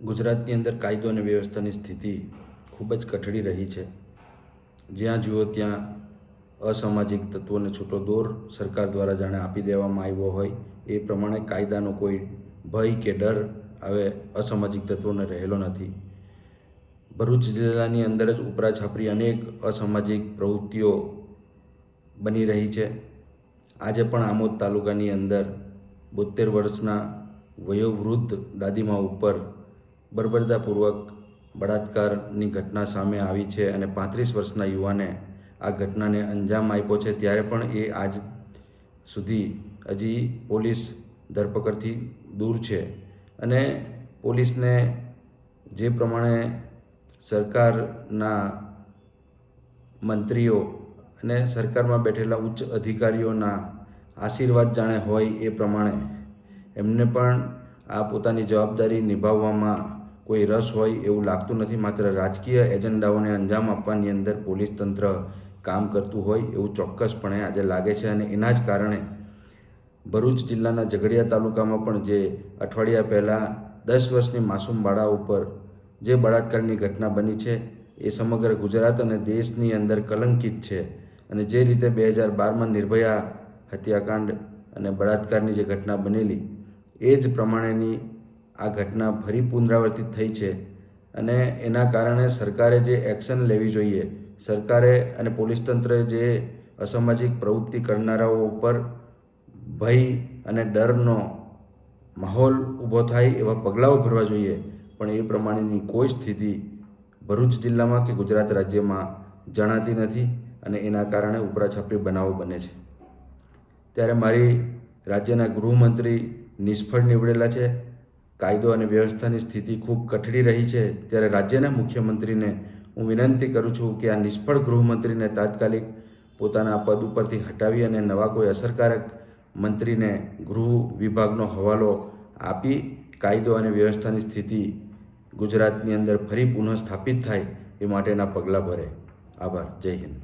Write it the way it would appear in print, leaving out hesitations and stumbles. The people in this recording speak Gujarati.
ગુજરાતની અંદર કાયદો અને વ્યવસ્થાની સ્થિતિ ખૂબ જ કઠડી રહી છે। જ્યાં જુઓ ત્યાં અસામાજિક તત્વોને છૂટો દોર સરકાર દ્વારા જાણે આપી દેવામાં આવ્યો હોય એ પ્રમાણે કાયદાનો કોઈ ભય કે ડર હવે અસામાજિક તત્વોને રહેલો નથી। ભરૂચ જિલ્લાની અંદર જ ઉપરા છાપરી અનેક અસામાજિક પ્રવૃત્તિઓ બની રહી છે। આજે પણ આમોદ તાલુકાની અંદર 72 વર્ષના વયોવૃદ્ધ દાદીમા ઉપર બર્બરતાપૂર્વક બળાત્કારની ઘટના સામે આવી છે અને 35 વર્ષના યુવાને આ ઘટનાને અંજામ આપ્યો છે। ત્યારે પણ એ આજ સુધી હજી પોલીસ ધરપકડથી દૂર છે અને પોલીસને જે પ્રમાણે સરકારના મંત્રીઓ અને સરકારમાં બેઠેલા ઉચ્ચ અધિકારીઓના આશીર્વાદ જાણે હોય એ પ્રમાણે એમને પણ આ પોતાની જવાબદારી નિભાવવામાં કોઈ રસ હોય એવું લાગતું નથી। માત્ર રાજકીય એજન્ડાઓને અંજામ આપવાની અંદર પોલીસ તંત્ર કામ કરતું હોય એવું ચોક્કસપણે આજે લાગે છે અને એના જ કારણે ભરૂચ જિલ્લાના ઝઘડિયા તાલુકામાં પણ જે અઠવાડિયા પહેલાં 10 વર્ષની માસૂમ બાળા ઉપર જે બળાત્કારની ઘટના બની છે એ સમગ્ર ગુજરાત અને દેશની અંદર કલંકિત છે અને જે રીતે 2012માં નિર્ભયા હત્યાકાંડ અને બળાત્કારની જે ઘટના બનેલી એ જ પ્રમાણેની આ ઘટના ફરી પુનરાવર્તિત થઈ છે અને એના કારણે સરકારે જે એક્શન લેવી જોઈએ, સરકારે અને પોલીસ તંત્રએ જે અસામાજિક પ્રવૃત્તિ કરનારાઓ ઉપર ભય અને ડરનો માહોલ ઊભો થાય એવા પગલાઓ ભરવા જોઈએ, પણ એ પ્રમાણેની કોઈ સ્થિતિ ભરૂચ જિલ્લામાં કે ગુજરાત રાજ્યમાં જણાતી નથી અને એના કારણે ઉપરાછાપરી બનાવો બને છે। ત્યારે મારી રાજ્યના ગૃહમંત્રી નિષ્ફળ નીવડેલા છે। કાયદો અને વ્યવસ્થાની સ્થિતિ ખૂબ કઠડી રહી છે। ત્યારે રાજ્યના મુખ્યમંત્રીને હું વિનંતી કરું છું કે આ નિષ્ફળ ગૃહમંત્રીને તાત્કાલિક પોતાના પદ ઉપરથી હટાવી અને નવા કોઈ અસરકારક મંત્રીને ગૃહ વિભાગનો હવાલો આપી કાયદો અને વ્યવસ્થાની સ્થિતિ ગુજરાતની અંદર ફરી પુનઃ સ્થાપિત થાય એ માટેના પગલાં ભરે। આભાર। જય હિન્દ।